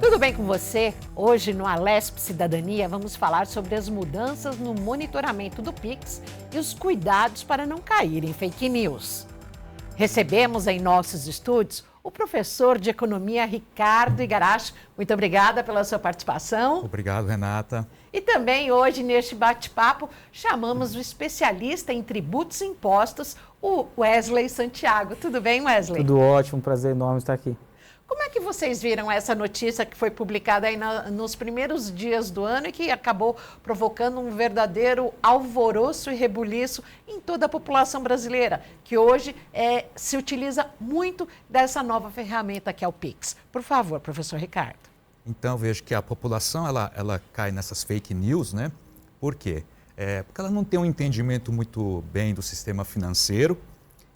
Tudo bem com você? Hoje no Alesp Cidadania vamos falar sobre as mudanças no monitoramento do Pix e os cuidados para não cair em fake news. Recebemos em nossos estúdios o professor de Economia Ricardo Igarashi. Muito obrigada pela sua participação. Obrigado, Renata. E também hoje neste bate-papo chamamos o especialista em tributos e impostos, o Wesley Santiago. Tudo bem, Wesley? Tudo ótimo, prazer enorme estar aqui. Como é que vocês viram essa notícia que foi publicada aí nos primeiros dias do ano e que acabou provocando um verdadeiro alvoroço e rebuliço em toda a população brasileira, que hoje se utiliza muito dessa nova ferramenta que é o Pix? Por favor, professor Ricardo. Então, vejo que a população ela cai nessas fake news, né? Por quê? Porque ela não tem um entendimento muito bem do sistema financeiro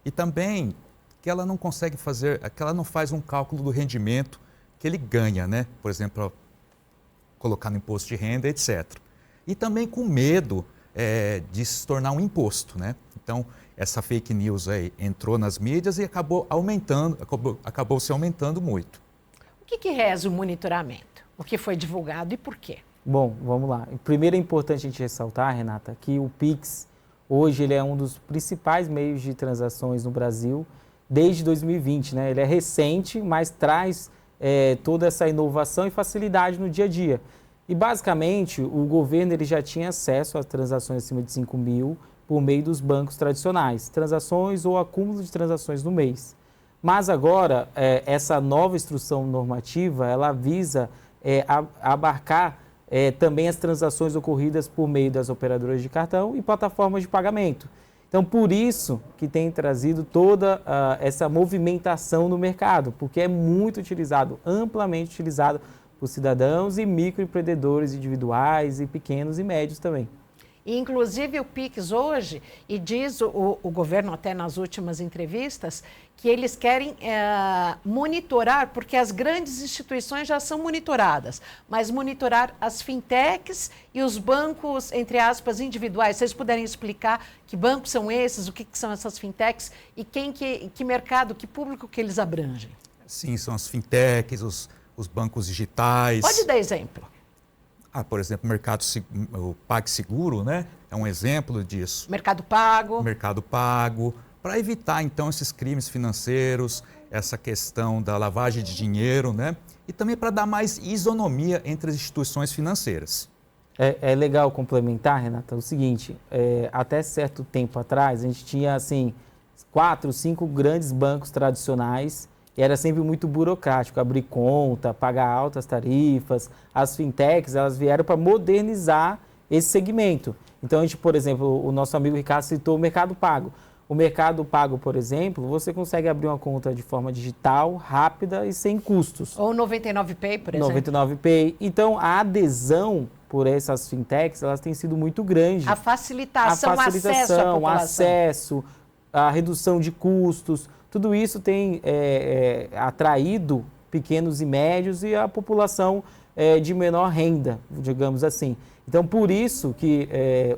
e também que ela não consegue fazer, que ela não faz um cálculo do rendimento que ele ganha, né? Por exemplo, colocar no imposto de renda, etc. E também com medo de se tornar um imposto, né? Então, essa fake news aí entrou nas mídias e acabou se aumentando muito. O que reza o monitoramento? O que foi divulgado e por quê? Bom, vamos lá. Primeiro é importante a gente ressaltar, Renata, que o Pix, hoje, ele é um dos principais meios de transações no Brasil desde 2020, né? Ele é recente, mas traz toda essa inovação e facilidade no dia a dia. E, basicamente, o governo ele já tinha acesso a transações acima de 5 mil por meio dos bancos tradicionais, transações ou acúmulo de transações no mês. Mas agora, essa nova instrução normativa, ela visa abarcar também as transações ocorridas por meio das operadoras de cartão e plataformas de pagamento. Então, por isso que tem trazido toda essa movimentação no mercado, porque é muito utilizado, amplamente utilizado por cidadãos e microempreendedores individuais e pequenos e médios também. E, inclusive, o Pix hoje, e diz o governo até nas últimas entrevistas, que eles querem monitorar, porque as grandes instituições já são monitoradas, mas monitorar as fintechs e os bancos, entre aspas, individuais. Se vocês puderem explicar que bancos são esses, o que são essas fintechs e que mercado, que público que eles abrangem? Sim, são as fintechs, os bancos digitais. Pode dar exemplo. Por exemplo, o PagSeguro, né? É um exemplo disso. Mercado Pago. Mercado Pago, para evitar, então, esses crimes financeiros, essa questão da lavagem de dinheiro, né? E também para dar mais isonomia entre as instituições financeiras. É legal complementar, Renata, o seguinte, até certo tempo atrás, a gente tinha, assim, 4, 5 grandes bancos tradicionais. E era sempre muito burocrático, abrir conta, pagar altas tarifas. As fintechs, elas vieram para modernizar esse segmento. Então, a gente, por exemplo, o nosso amigo Ricardo citou o Mercado Pago. O Mercado Pago, por exemplo, você consegue abrir uma conta de forma digital, rápida e sem custos. Ou 99Pay, por exemplo. 99Pay. Então, a adesão por essas fintechs, elas têm sido muito grande. A facilitação, o acesso, a redução de custos. Tudo isso tem atraído pequenos e médios e a população de menor renda, digamos assim. Então, por isso que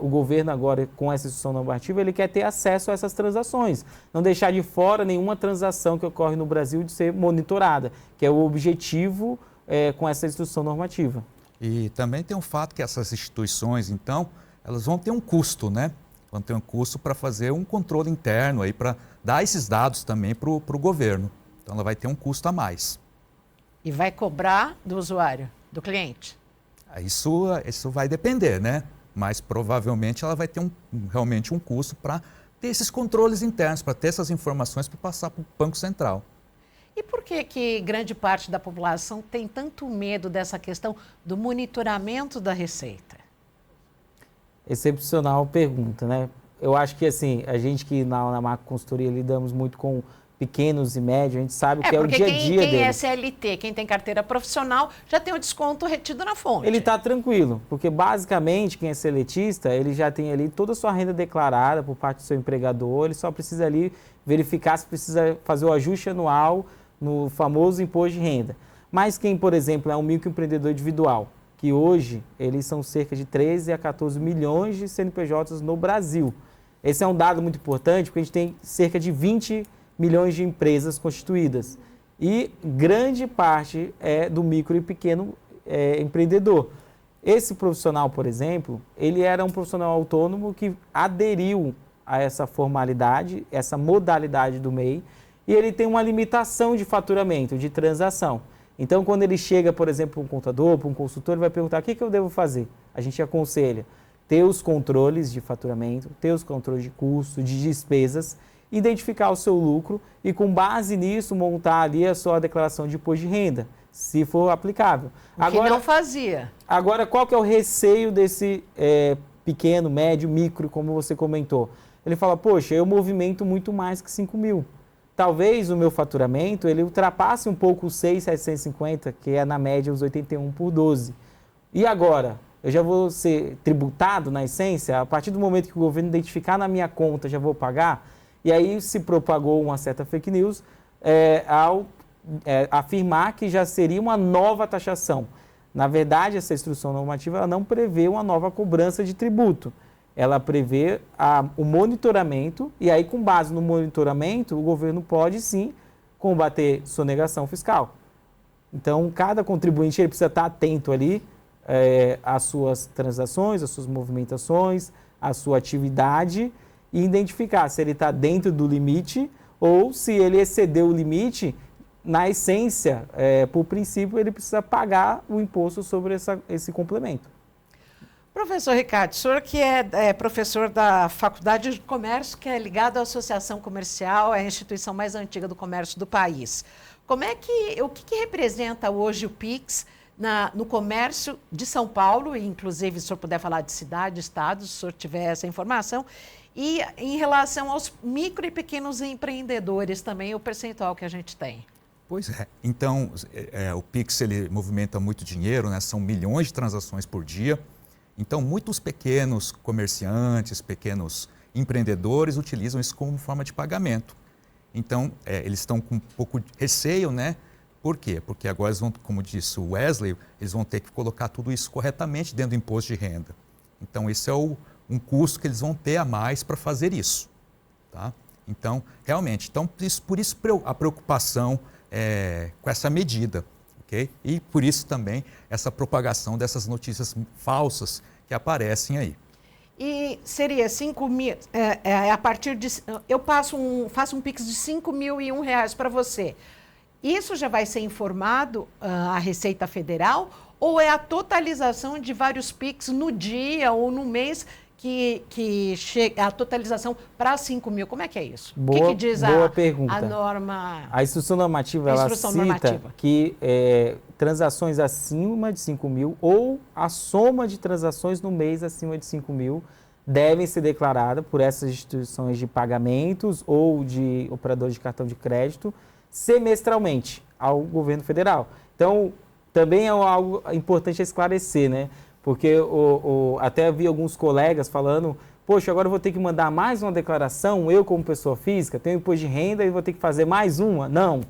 o governo agora, com essa instrução normativa, ele quer ter acesso a essas transações. Não deixar de fora nenhuma transação que ocorre no Brasil de ser monitorada, que é o objetivo com essa instrução normativa. E também tem um fato que essas instituições, então, elas vão ter um custo, né? Vão ter um custo para fazer um controle interno, aí para dar esses dados também para o governo. Então, ela vai ter um custo a mais. E vai cobrar do usuário, do cliente? Isso vai depender, né? Mas provavelmente ela vai ter realmente um custo para ter esses controles internos, para ter essas informações para passar para o Banco Central. E por que grande parte da população tem tanto medo dessa questão do monitoramento da Receita? Excepcional pergunta, né? Eu acho que, assim, a gente que na Macro Consultoria lidamos muito com pequenos e médios, a gente sabe que é o dia a dia dele. Quem é CLT, quem tem carteira profissional, já tem o desconto retido na fonte. Ele está tranquilo, porque basicamente quem é seletista, ele já tem ali toda a sua renda declarada por parte do seu empregador, ele só precisa ali verificar se precisa fazer o ajuste anual no famoso imposto de renda. Mas quem, por exemplo, é um microempreendedor individual, que hoje eles são cerca de 13 a 14 milhões de CNPJs no Brasil. Esse é um dado muito importante, porque a gente tem cerca de 20 milhões de empresas constituídas. e grande parte é do micro e pequeno empreendedor. Esse profissional, por exemplo, ele era um profissional autônomo que aderiu a essa formalidade, essa modalidade do MEI, e ele tem uma limitação de faturamento, de transação. Então, quando ele chega, por exemplo, para um contador, para um consultor, ele vai perguntar: o que eu devo fazer? A gente aconselha ter os controles de faturamento, ter os controles de custo, de despesas, identificar o seu lucro e, com base nisso, montar ali a sua declaração de imposto de renda, se for aplicável. Que não fazia. Agora, qual que é o receio desse pequeno, médio, micro, como você comentou? Ele fala: poxa, eu movimento muito mais que 5 mil. Talvez o meu faturamento ele ultrapasse um pouco os 6.750, que é na média os 81 por 12. E agora? Eu já vou ser tributado na essência? A partir do momento que o governo identificar na minha conta, já vou pagar? E aí se propagou uma certa fake news ao afirmar que já seria uma nova taxação. Na verdade, essa instrução normativa ela não prevê uma nova cobrança de tributo. Ela prevê o monitoramento e aí, com base no monitoramento, o governo pode sim combater sonegação fiscal. Então, cada contribuinte ele precisa estar atento ali às suas transações, às suas movimentações, à sua atividade e identificar se ele está dentro do limite ou se ele excedeu o limite. Na essência, por princípio, ele precisa pagar o imposto sobre esse complemento. Professor Ricardo, o senhor que é professor da Faculdade de Comércio, que é ligado à Associação Comercial, é a instituição mais antiga do comércio do país. O que representa hoje o PIX no comércio de São Paulo, e inclusive se o senhor puder falar de cidade, estado, se o senhor tiver essa informação, e em relação aos micro e pequenos empreendedores também, o percentual que a gente tem? Pois é. Então, o PIX ele movimenta muito dinheiro, né? São milhões de transações por dia. Então, muitos pequenos comerciantes, pequenos empreendedores utilizam isso como forma de pagamento. Então, eles estão com um pouco de receio, né? Por quê? Porque agora eles vão, como disse o Wesley, eles vão ter que colocar tudo isso corretamente dentro do imposto de renda. Então, esse é um custo que eles vão ter a mais para fazer isso. Tá? Então, realmente, por isso a preocupação com essa medida. Okay? E por isso também essa propagação dessas notícias falsas que aparecem aí. E seria 5 mil, a partir de... Eu faço um PIX de R$5.001 para você. Isso já vai ser informado à Receita Federal ou é a totalização de vários PIX no dia ou no mês que chega a totalização para 5 mil? Como é que é isso? Boa, o que diz boa pergunta. A norma? A instrução normativa, ela cita que transações acima de 5 mil ou a soma de transações no mês acima de 5 mil devem ser declaradas por essas instituições de pagamentos ou de operadores de cartão de crédito semestralmente ao governo federal. Então, também é algo importante esclarecer, né? Porque até vi alguns colegas falando: poxa, agora eu vou ter que mandar mais uma declaração, eu como pessoa física, tenho imposto de renda e vou ter que fazer mais uma. Não,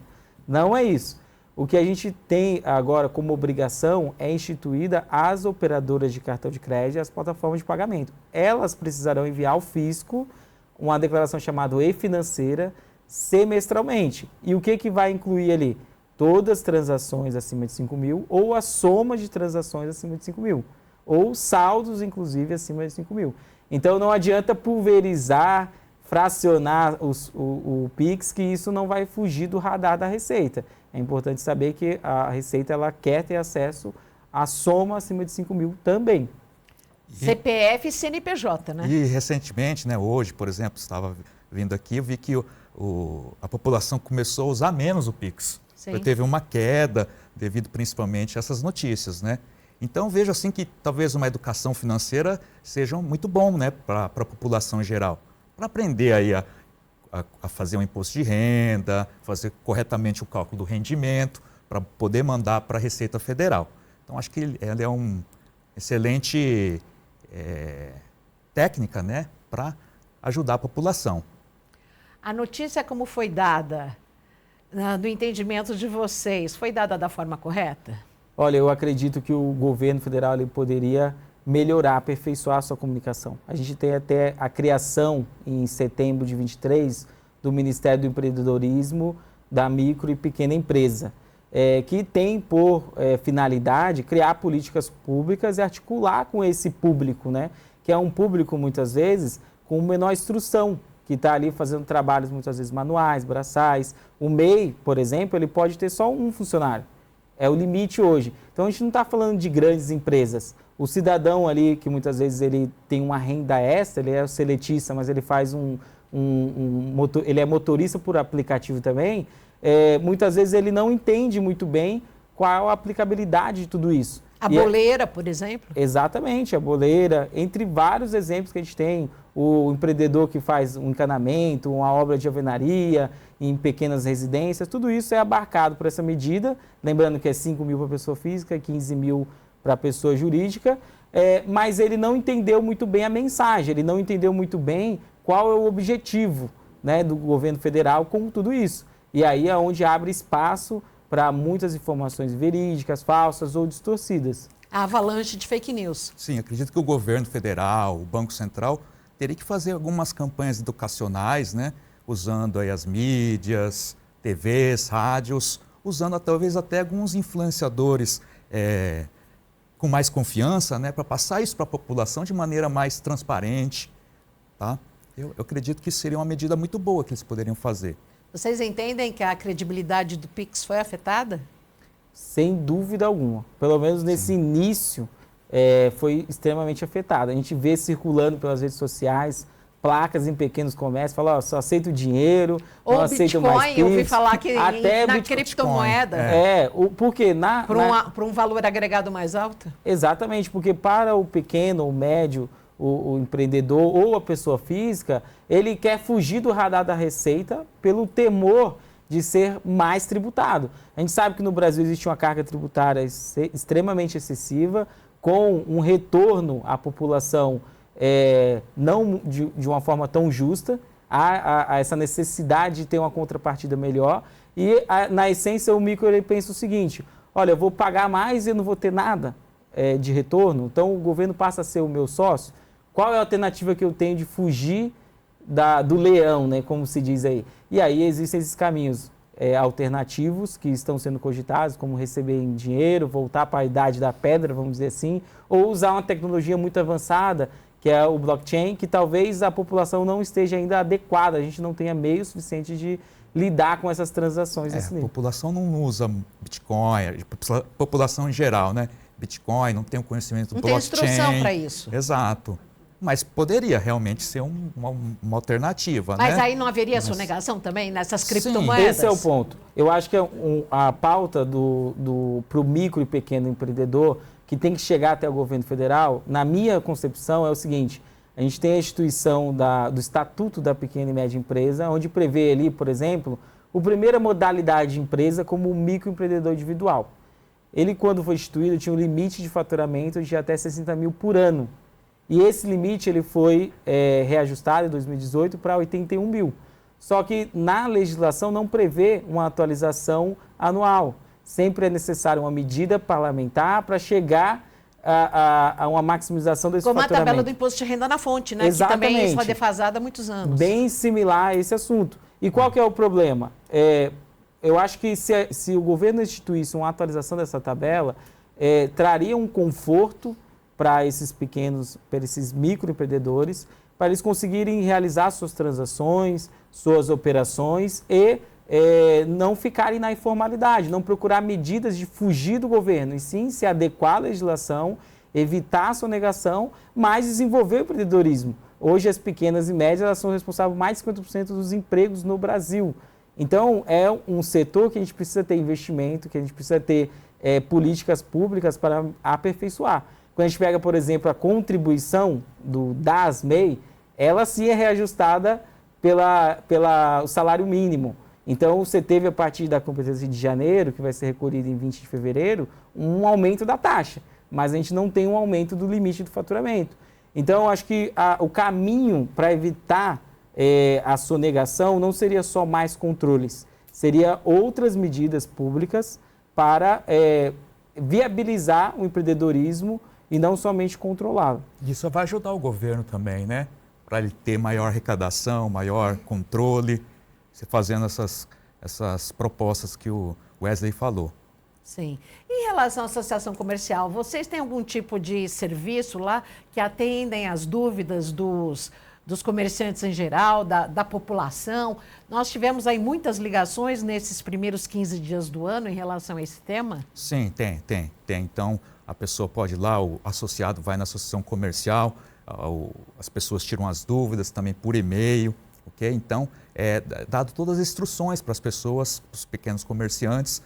não é isso. O que a gente tem agora como obrigação é instituída as operadoras de cartão de crédito e as plataformas de pagamento. Elas precisarão enviar ao fisco uma declaração chamada e-financeira semestralmente. E o que vai incluir ali? Todas as transações acima de 5 mil ou a soma de transações acima de 5 mil. Ou saldos, inclusive, acima de 5 mil. Então, não adianta pulverizar, fracionar o PIX, que isso não vai fugir do radar da Receita. É importante saber que a Receita ela quer ter acesso à soma acima de 5 mil também. CPF e CNPJ, né? E recentemente, né, hoje, por exemplo, estava vindo aqui, eu vi que a população começou a usar menos o PIX. Teve uma queda devido principalmente a essas notícias, né? Então, vejo assim que talvez uma educação financeira seja muito bom, né, para a população em geral. Para aprender aí a fazer um imposto de renda, fazer corretamente o cálculo do rendimento, para poder mandar para a Receita Federal. Então, acho que ela é uma excelente técnica, né, para ajudar a população. A notícia como foi dada, do entendimento de vocês, foi dada da forma correta? Olha, eu acredito que o governo federal ele poderia melhorar, aperfeiçoar a sua comunicação. A gente tem até a criação, em setembro de 23, do Ministério do Empreendedorismo, da micro e pequena empresa, que tem por finalidade criar políticas públicas e articular com esse público, né? Que é um público, muitas vezes, com menor instrução, que está ali fazendo trabalhos, muitas vezes, manuais, braçais. O MEI, por exemplo, ele pode ter só um funcionário. É o limite hoje. Então, a gente não está falando de grandes empresas. O cidadão ali, que muitas vezes ele tem uma renda extra, ele é seletista, mas ele faz ele é motorista por aplicativo também, muitas vezes ele não entende muito bem qual a aplicabilidade de tudo isso. A boleira, por exemplo? Exatamente, a boleira, entre vários exemplos que a gente tem, o empreendedor que faz um encanamento, uma obra de alvenaria em pequenas residências, tudo isso é abarcado por essa medida, lembrando que é 5 mil para pessoa física, 15 mil para pessoa jurídica, mas ele não entendeu muito bem a mensagem, ele não entendeu muito bem qual é o objetivo, né, do governo federal com tudo isso. E aí é onde abre espaço para muitas informações verídicas, falsas ou distorcidas. A avalanche de fake news. Sim, acredito que o governo federal, o Banco Central, teria que fazer algumas campanhas educacionais, né? Usando aí as mídias, TVs, rádios, usando talvez até alguns influenciadores com mais confiança, né? Para passar isso para a população de maneira mais transparente. Tá? Eu acredito que seria uma medida muito boa que eles poderiam fazer. Vocês entendem que a credibilidade do Pix foi afetada? Sem dúvida alguma. Pelo menos nesse início, foi extremamente afetada. A gente vê circulando pelas redes sociais placas em pequenos comércios, fala, só aceito dinheiro, ou não aceito mais Bitcoin, eu ouvi falar que até na criptomoeda. Porque para um valor agregado mais alto? Exatamente, porque para o pequeno, o médio, o empreendedor ou a pessoa física, ele quer fugir do radar da Receita pelo temor de ser mais tributado. A gente sabe que no Brasil existe uma carga tributária extremamente excessiva, com um retorno à população não de uma forma tão justa, há essa necessidade de ter uma contrapartida melhor. E, na essência, o micro ele pensa o seguinte, olha, eu vou pagar mais e eu não vou ter nada de retorno, então o governo passa a ser o meu sócio. Qual é a alternativa que eu tenho de fugir do leão, né, como se diz aí? E aí existem esses caminhos alternativos que estão sendo cogitados, como receber em dinheiro, voltar para a idade da pedra, vamos dizer assim, ou usar uma tecnologia muito avançada, que é o blockchain, que talvez a população não esteja ainda adequada, a gente não tenha meio suficiente de lidar com essas transações desse nível. A população não usa Bitcoin, a população em geral, né? Bitcoin, não tem o conhecimento do blockchain. Não tem instrução para isso. Exato. Mas poderia realmente ser uma alternativa, Mas né? aí não haveria sonegação também nessas criptomoedas? Sim, esse é o ponto. Eu acho que a pauta para o micro e pequeno empreendedor, que tem que chegar até o governo federal, na minha concepção, é o seguinte: a gente tem a instituição do Estatuto da Pequena e Média Empresa, onde prevê ali, por exemplo, a primeira modalidade de empresa como o microempreendedor individual. Ele, quando foi instituído, tinha um limite de faturamento de até 60 mil por ano. E esse limite ele foi reajustado em 2018 para 81 mil. Só que na legislação não prevê uma atualização anual. Sempre é necessária uma medida parlamentar para chegar a uma maximização desse faturamento. Como a tabela do imposto de renda na fonte, né? Exatamente. Que também está defasada há muitos anos. Bem similar a esse assunto. E qual que é o problema? Eu acho que se o governo instituísse uma atualização dessa tabela, traria um conforto para esses pequenos, para esses microempreendedores, para eles conseguirem realizar suas transações, suas operações e não ficarem na informalidade, não procurar medidas de fugir do governo, e sim se adequar à legislação, evitar a sonegação, mas desenvolver o empreendedorismo. Hoje as pequenas e médias elas são responsáveis por mais de 50% dos empregos no Brasil. Então é um setor que a gente precisa ter investimento, que a gente precisa ter políticas públicas para aperfeiçoar. Quando a gente pega, por exemplo, a contribuição da ASMEI, ela sim é reajustada pelo salário mínimo. Então, você teve, a partir da competência de janeiro, que vai ser recolhida em 20 de fevereiro, um aumento da taxa, mas a gente não tem um aumento do limite do faturamento. Então, acho que o caminho para evitar a sonegação não seria só mais controles, seria outras medidas públicas para viabilizar o empreendedorismo e não somente controlá-lo. Isso vai ajudar o governo também, né? Para ele ter maior arrecadação, maior controle, você fazendo essas essas propostas que o Wesley falou. Sim. Em relação à associação comercial, vocês têm algum tipo de serviço lá que atendem às dúvidas dos comerciantes em geral, da população? Nós tivemos aí muitas ligações nesses primeiros 15 dias do ano em relação a esse tema? Sim, tem. Então, a pessoa pode ir lá, o associado vai na associação comercial, as pessoas tiram as dúvidas também por e-mail, ok? Então, é dado todas as instruções para as pessoas, para os pequenos comerciantes,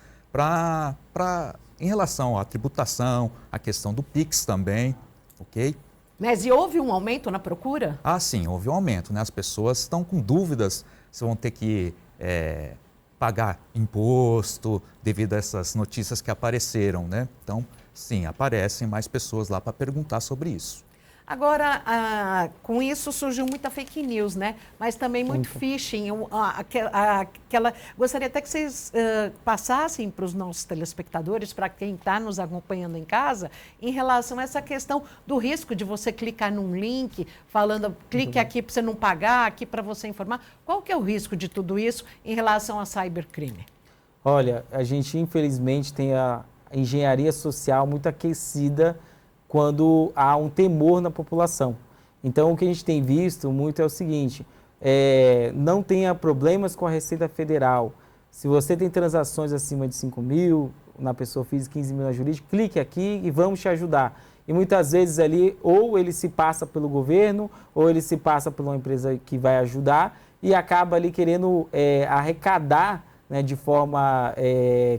em relação à tributação, a questão do PIX também, ok? Mas e houve um aumento na procura? Ah, sim, houve um aumento, né? As pessoas estão com dúvidas se vão ter que pagar imposto devido a essas notícias que apareceram, né? Então, sim, aparecem mais pessoas lá para perguntar sobre isso. Agora, com isso surgiu muita fake news, né? Mas também muito phishing. Gostaria até que vocês passassem para os nossos telespectadores, para quem está nos acompanhando em casa, em relação a essa questão do risco de você clicar num link, falando, clique aqui para você não pagar, aqui para você informar. Qual que é o risco de tudo isso em relação a cybercrime? Olha, a gente infelizmente tem a engenharia social muito aquecida quando há um temor na população. Então, o que a gente tem visto muito é o seguinte, não tenha problemas com a Receita Federal. Se você tem transações acima de 5 mil, na pessoa física, 15 mil na jurídica, clique aqui e vamos te ajudar. E muitas vezes ali, ou ele se passa pelo governo, ou ele se passa por uma empresa que vai ajudar e acaba ali querendo arrecadar, né, de forma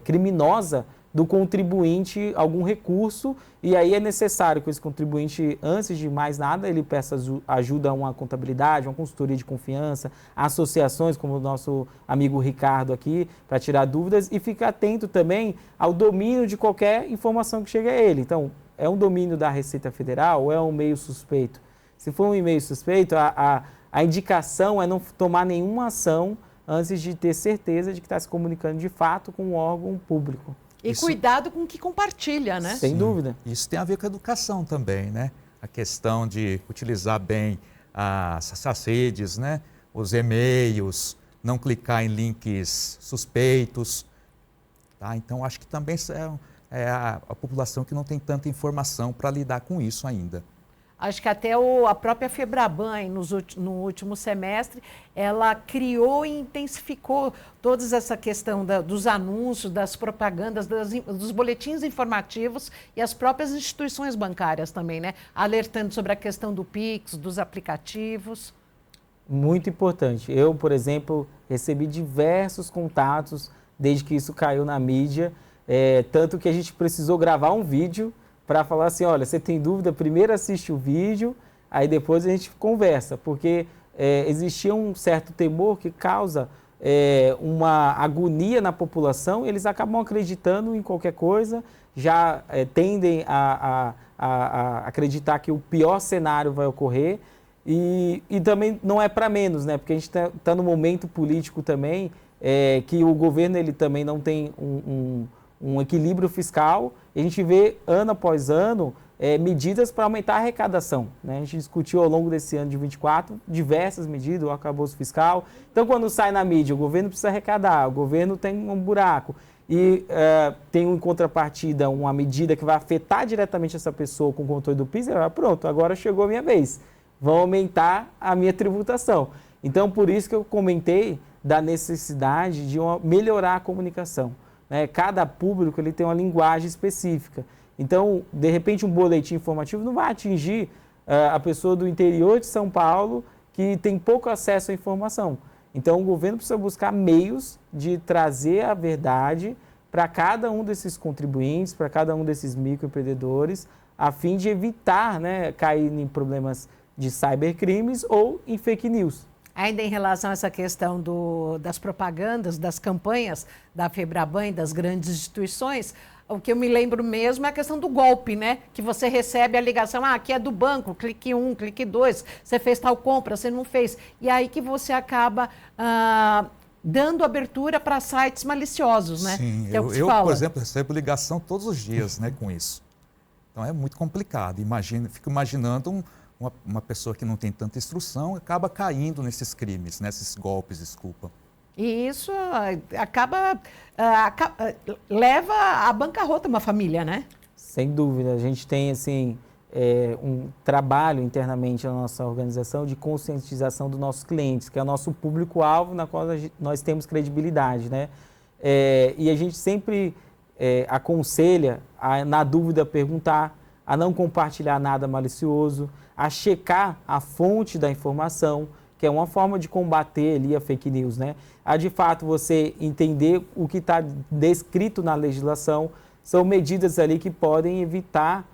criminosa do contribuinte algum recurso, e aí é necessário que esse contribuinte, antes de mais nada, ele peça ajuda a uma contabilidade, uma consultoria de confiança, associações como o nosso amigo Ricardo aqui, para tirar dúvidas, e ficar atento também ao domínio de qualquer informação que chegue a ele. Então, é um domínio da Receita Federal ou é um e-mail suspeito? Se for um e-mail suspeito, a indicação é não tomar nenhuma ação antes de ter certeza de que está se comunicando de fato com um órgão público. E cuidado com o que compartilha, né? Sem dúvida. Isso tem a ver com a educação também, né? A questão de utilizar bem as redes, né? Os e-mails, não clicar em links suspeitos. Tá? Então, acho que também é a população que não tem tanta informação para lidar com isso ainda. Acho que até a própria Febraban, no último semestre, ela criou e intensificou toda essa questão dos anúncios, das propagandas, dos boletins informativos e as próprias instituições bancárias também, né? Alertando sobre a questão do PIX, dos aplicativos. Muito importante. Eu, por exemplo, recebi diversos contatos desde que isso caiu na mídia, tanto que a gente precisou gravar um vídeo para falar assim, olha, você tem dúvida, primeiro assiste o vídeo, aí depois a gente conversa, porque existia um certo temor que causa uma agonia na população, eles acabam acreditando em qualquer coisa, já tendem a acreditar que o pior cenário vai ocorrer, e também não é para menos, né? Porque a gente está no momento político também, que o governo ele também não tem um equilíbrio fiscal, e a gente vê ano após ano medidas para aumentar a arrecadação, né? A gente discutiu ao longo desse ano de 24 diversas medidas, o arcabouço fiscal. Então, quando sai na mídia, o governo precisa arrecadar, o governo tem um buraco e tem em contrapartida uma medida que vai afetar diretamente essa pessoa com o controle do PIS, pronto, agora chegou a minha vez, vão aumentar a minha tributação. Então, por isso que eu comentei da necessidade de melhorar a comunicação. Cada público ele tem uma linguagem específica. Então, de repente, um boletim informativo não vai atingir a pessoa do interior de São Paulo que tem pouco acesso à informação. Então, o governo precisa buscar meios de trazer a verdade para cada um desses contribuintes, para cada um desses microempreendedores, a fim de evitar, né, cair em problemas de cybercrimes ou em fake news. Ainda em relação a essa questão das propagandas, das campanhas da Febraban e das grandes instituições, o que eu me lembro mesmo é a questão do golpe, né? Que você recebe a ligação, aqui é do banco, clique 1, clique 2, você fez tal compra, você não fez. E aí que você acaba dando abertura para sites maliciosos, né? Sim, que é o que eu fala. Por exemplo, recebo ligação todos os dias, né, com isso. Então é muito complicado. Fico imaginando uma pessoa que não tem tanta instrução acaba caindo nesses crimes, nesses golpes, desculpa. E isso leva à bancarrota uma família, né? Sem dúvida. A gente tem, assim, um trabalho internamente na nossa organização de conscientização dos nossos clientes, que é o nosso público-alvo, na qual nós temos credibilidade, né? E a gente sempre aconselha a, na dúvida, perguntar, a não compartilhar nada malicioso, a checar a fonte da informação, que é uma forma de combater ali a fake news, né? A, de fato, você entender o que está descrito na legislação, são medidas ali que podem evitar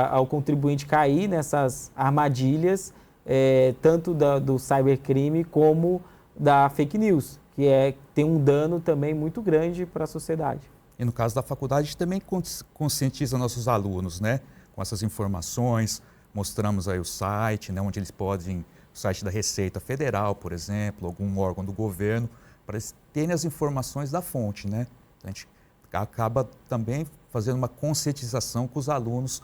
ao contribuinte cair nessas armadilhas, tanto do cybercrime como da fake news, que tem um dano também muito grande para a sociedade. E no caso da faculdade, a gente também conscientiza nossos alunos, né? Com essas informações, mostramos aí o site, né? Onde eles podem, o site da Receita Federal, por exemplo, algum órgão do governo, para eles terem as informações da fonte, né? A gente acaba também fazendo uma conscientização com os alunos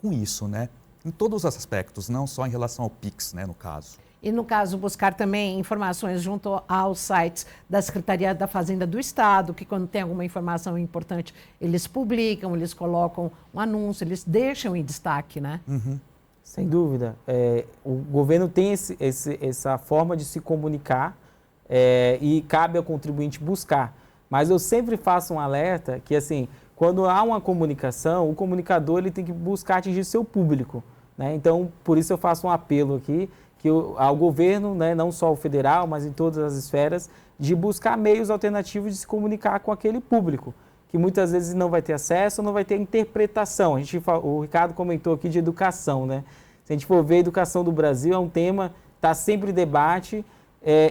com isso, né? Em todos os aspectos, não só em relação ao Pix, né, no caso. E, no caso, buscar também informações junto aos sites da Secretaria da Fazenda do Estado, que quando tem alguma informação importante, eles publicam, eles colocam um anúncio, eles deixam em destaque, né? Uhum. Sem dúvida. O governo tem essa forma de se comunicar e cabe ao contribuinte buscar. Mas eu sempre faço um alerta que, assim, quando há uma comunicação, o comunicador ele tem que buscar atingir seu público, né? Então, por isso eu faço um apelo aqui ao governo, né, não só o federal, mas em todas as esferas, de buscar meios alternativos de se comunicar com aquele público, que muitas vezes não vai ter acesso, não vai ter interpretação. O Ricardo comentou aqui de educação, né? Se a gente for ver, a educação do Brasil é um tema que está sempre em debate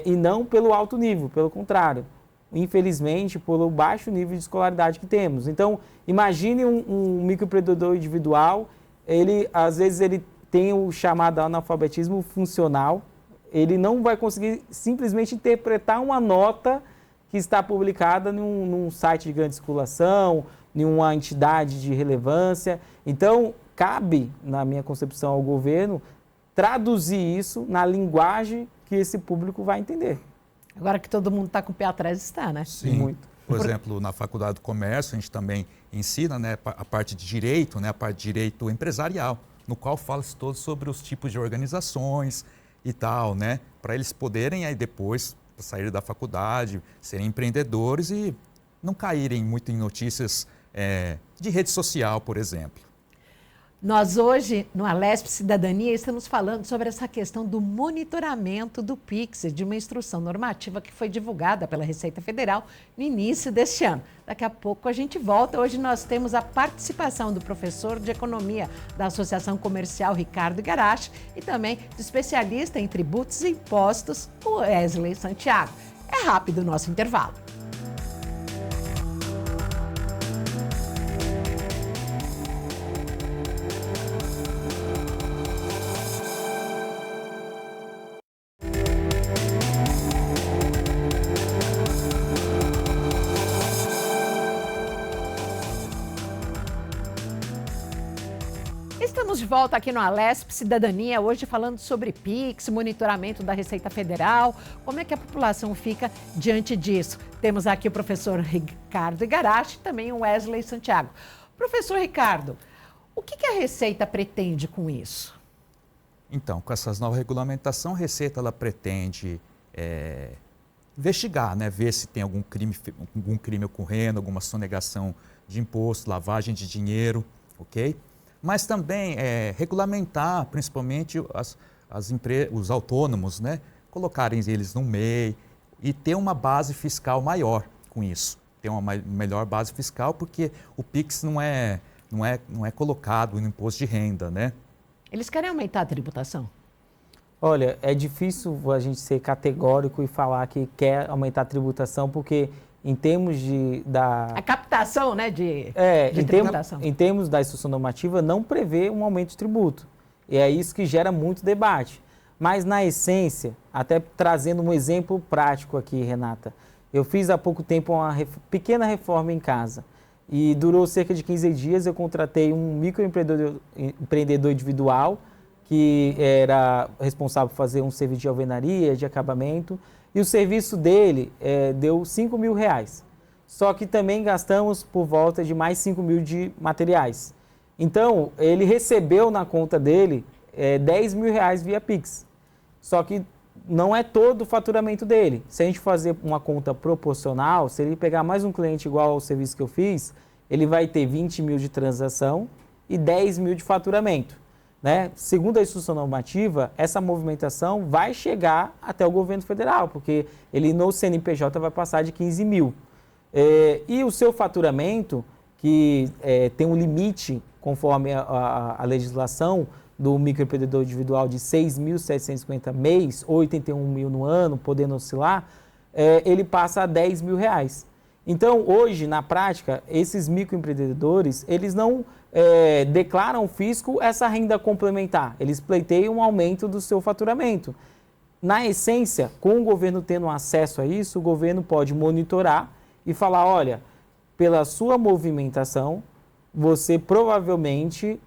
e não pelo alto nível, pelo contrário. Infelizmente, pelo baixo nível de escolaridade que temos. Então, imagine um microempreendedor individual, às vezes ele tem o chamado analfabetismo funcional, ele não vai conseguir simplesmente interpretar uma nota que está publicada num site de grande circulação, em uma entidade de relevância. Então, cabe, na minha concepção, ao governo traduzir isso na linguagem que esse público vai entender. Agora que todo mundo está com o pé atrás, está, né? Sim. Muito. Por exemplo, na Faculdade do Comércio, a gente também ensina, né, a parte de direito, né, a parte de direito empresarial, no qual fala-se todo sobre os tipos de organizações e tal, né? Para eles poderem aí depois sair da faculdade, serem empreendedores e não caírem muito em notícias de rede social, por exemplo. Nós hoje, no Alesp Cidadania, estamos falando sobre essa questão do monitoramento do Pix, de uma instrução normativa que foi divulgada pela Receita Federal no início deste ano. Daqui a pouco a gente volta. Hoje nós temos a participação do professor de Economia da Associação Comercial, Ricardo Igarashi, e também do especialista em tributos e impostos, o Wesley Santiago. É rápido o nosso intervalo. Estamos de volta aqui no Alesp Cidadania, hoje falando sobre Pix, monitoramento da Receita Federal, como é que a população fica diante disso. Temos aqui o professor Ricardo Igarashi e também o Wesley Santiago. Professor Ricardo, o que a Receita pretende com isso? Então, com essas novas regulamentações, a Receita ela pretende investigar, né, ver se tem algum crime ocorrendo, alguma sonegação de imposto, lavagem de dinheiro, ok? Mas também regulamentar, principalmente os autônomos, né? Colocarem eles no MEI e ter uma base fiscal maior com isso. Ter uma melhor base fiscal, porque o Pix não é colocado no imposto de renda, né? Eles querem aumentar a tributação? Olha, é difícil a gente ser categórico e falar que quer aumentar a tributação, porque em termos a captação, né, de tributação. Em termos da instrução normativa, não prevê um aumento de tributo. E é isso que gera muito debate. Mas, na essência, até trazendo um exemplo prático aqui, Renata, eu fiz há pouco tempo uma pequena reforma em casa. E durou cerca de 15 dias, eu contratei um microempreendedor individual, que era responsável por fazer um serviço de alvenaria, de acabamento. E o serviço dele deu R$5.000. Só que também gastamos por volta de mais 5 mil de materiais. Então, ele recebeu na conta dele R$10.000 via Pix. Só que não é todo o faturamento dele. Se a gente fazer uma conta proporcional, se ele pegar mais um cliente igual ao serviço que eu fiz, ele vai ter 20 mil de transação e 10 mil de faturamento. Né? Segundo a instrução normativa, essa movimentação vai chegar até o governo federal, porque ele no CNPJ vai passar de 15 mil. E o seu faturamento, que tem um limite, conforme a legislação do microempreendedor individual de 6.750 mês ou 81 mil no ano, podendo oscilar, ele passa a R$10.000. Então, hoje, na prática, esses microempreendedores, eles não declaram ao fisco essa renda complementar. Eles pleiteiam um aumento do seu faturamento. Na essência, com o governo tendo acesso a isso, o governo pode monitorar e falar, olha, pela sua movimentação, você provavelmente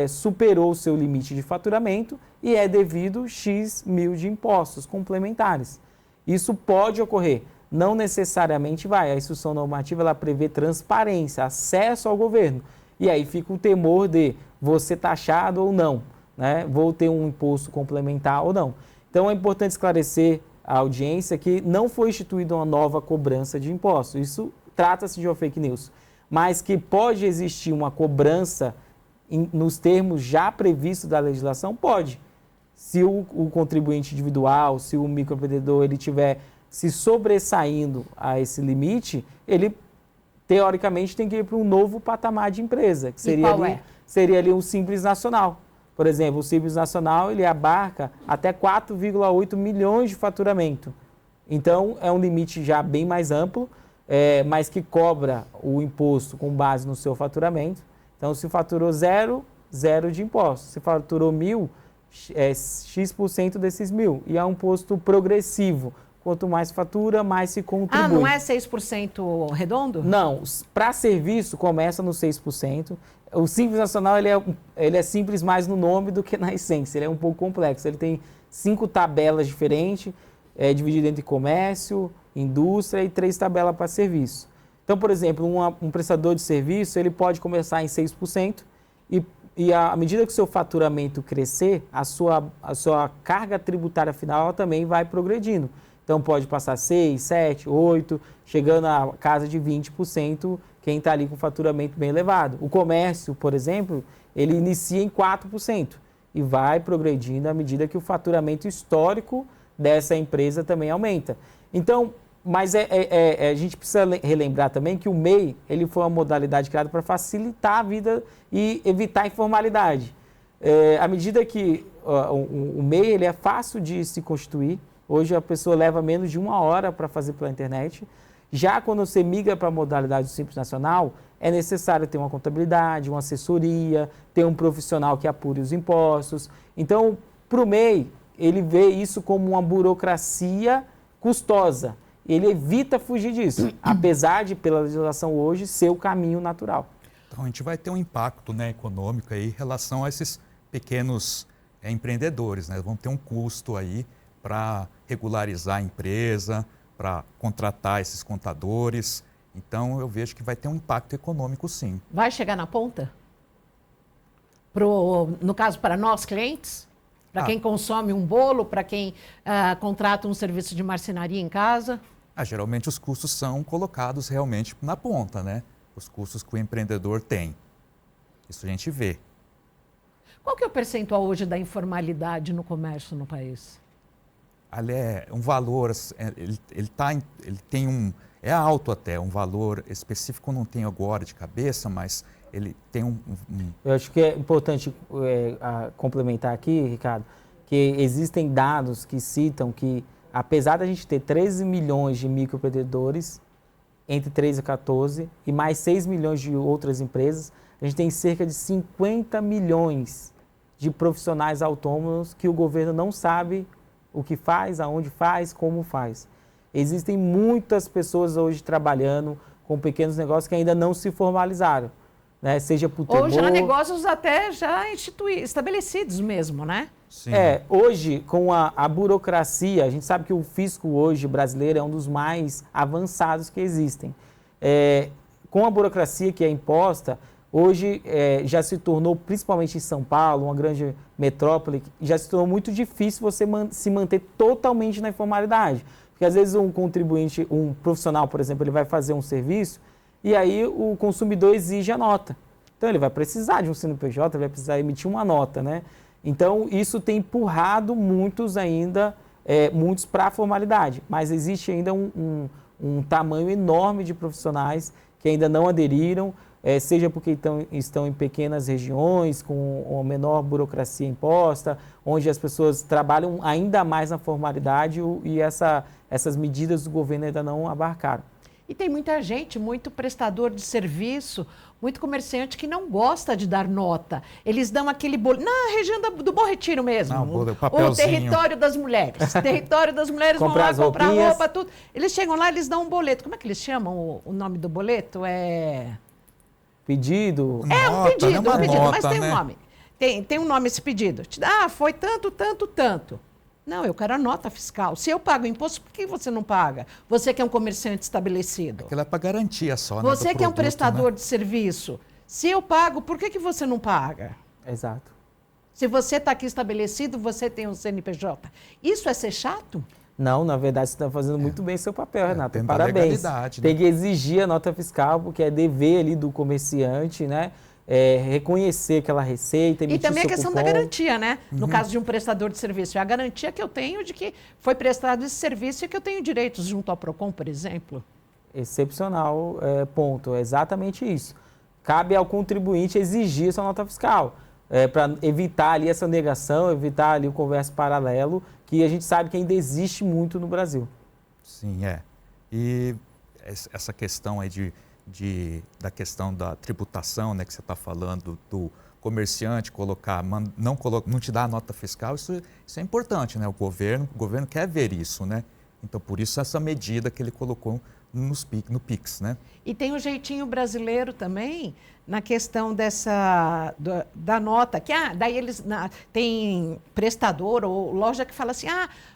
superou o seu limite de faturamento e é devido X mil de impostos complementares. Isso pode ocorrer, não necessariamente vai. A instrução normativa ela prevê transparência, acesso ao governo. E aí fica o temor de vou ser taxado ou não, né? Vou ter um imposto complementar ou não. Então é importante esclarecer à audiência que não foi instituída uma nova cobrança de impostos. Isso trata-se de uma fake news. Mas que pode existir uma cobrança nos termos já previstos da legislação, pode. Se o contribuinte individual, se o microempreendedor ele estiver se sobressaindo a esse limite, ele teoricamente tem que ir para um novo patamar de empresa, que seria ali um Simples Nacional. Por exemplo, o Simples Nacional ele abarca até 4,8 milhões de faturamento. Então, é um limite já bem mais amplo, mas que cobra o imposto com base no seu faturamento. Então, se faturou zero de imposto. Se faturou 1.000, X% desses 1.000. E é um imposto progressivo. Quanto mais fatura, mais se contribui. Ah, não é 6% redondo? Não, para serviço começa no 6%. O Simples Nacional ele é simples mais no nome do que na essência. Ele é um pouco complexo. Ele tem 5 tabelas diferentes, dividido entre comércio, indústria e 3 tabelas para serviço. Então, por exemplo, um prestador de serviço ele pode começar em 6% e à medida que o seu faturamento crescer, a sua carga tributária final ela também vai progredindo. Então, pode passar 6%, 7%, 8%, chegando à casa de 20% quem está ali com faturamento bem elevado. O comércio, por exemplo, ele inicia em 4% e vai progredindo à medida que o faturamento histórico dessa empresa também aumenta. Então, mas a gente precisa relembrar também que o MEI ele foi uma modalidade criada para facilitar a vida e evitar a informalidade. À medida que o MEI ele é fácil de se constituir, hoje a pessoa leva menos de 1 hora para fazer pela internet. Já quando você migra para a modalidade do Simples Nacional, é necessário ter uma contabilidade, uma assessoria, ter um profissional que apure os impostos. Então, para o MEI, ele vê isso como uma burocracia custosa. Ele evita fugir disso, apesar de, pela legislação hoje, ser o caminho natural. Então, a gente vai ter um impacto, né, econômico aí, em relação a esses pequenos empreendedores, né? Vão ter um custo aí para regularizar a empresa, para contratar esses contadores. Então, eu vejo que vai ter um impacto econômico, sim. Vai chegar na ponta? No caso, para nós, clientes? Para quem consome um bolo, para quem contrata um serviço de marcenaria em casa? Geralmente os custos são colocados realmente na ponta, né? Os custos que o empreendedor tem. Isso a gente vê. Qual que é o percentual hoje da informalidade no comércio no país? Ali é um valor, ele tem é alto até, um valor específico não tenho agora de cabeça, mas ele tem Eu acho que é importante complementar aqui, Ricardo, que existem dados que citam que, apesar da gente ter 13 milhões de microempreendedores, entre 13 e 14, e mais 6 milhões de outras empresas, a gente tem cerca de 50 milhões de profissionais autônomos que o governo não sabe o que faz, aonde faz, como faz. Existem muitas pessoas hoje trabalhando com pequenos negócios que ainda não se formalizaram, né? Seja por temor... Ou já negócios até já estabelecidos mesmo, né? Sim. Hoje, com a burocracia, a gente sabe que o fisco hoje brasileiro é um dos mais avançados que existem. Com a burocracia que é imposta, hoje já se tornou, principalmente em São Paulo, uma grande metrópole, já se tornou muito difícil você se manter totalmente na informalidade. Porque às vezes um contribuinte, um profissional, por exemplo, ele vai fazer um serviço e aí o consumidor exige a nota. Então ele vai precisar de um CNPJ, ele vai precisar emitir uma nota, né? Então isso tem empurrado muitos para a formalidade. Mas existe ainda um tamanho enorme de profissionais que ainda não aderiram, seja porque estão em pequenas regiões, com uma menor burocracia imposta, onde as pessoas trabalham ainda mais na formalidade e essas medidas do governo ainda não abarcaram. E tem muita gente, muito prestador de serviço, muito comerciante que não gosta de dar nota. Eles dão aquele boleto, na região do Bom Retiro mesmo, o território das mulheres. Território das mulheres vão lá comprar roupa, tudo. Eles chegam lá, eles dão um boleto. Como é que eles chamam o nome do boleto? Pedido? Um pedido, mas tem um nome. Tem um nome esse pedido. Foi tanto, tanto, tanto. Não, eu quero a nota fiscal. Se eu pago imposto, por que você não paga? Você que é um comerciante estabelecido. Aquilo é para garantia só, né? Você que é um prestador de serviço. Se eu pago, por que você não paga? Exato. Se você está aqui estabelecido, você tem um CNPJ. Isso é ser chato? Não, na verdade você está fazendo muito bem seu papel, Renata. Tem Parabéns. Tem né? que exigir a nota fiscal, porque é dever ali do comerciante, né? Reconhecer aquela receita, emitir e também a questão cupom. da garantia, né? No caso de um prestador de serviço. É a garantia que eu tenho de que foi prestado esse serviço e que eu tenho direitos junto ao PROCON, por exemplo. Excepcional ponto. É exatamente isso. Cabe ao contribuinte exigir essa nota fiscal, para evitar ali essa negação, evitar ali o comércio paralelo, que a gente sabe que ainda existe muito no Brasil. Sim, E essa questão aí da questão da tributação, né, que você está falando, do comerciante não te dar a nota fiscal, isso é importante, né? O governo quer ver isso, né? Então, por isso essa medida que ele colocou no PIX, né? E tem o jeitinho brasileiro também na questão da nota, que daí tem prestador ou loja que fala assim,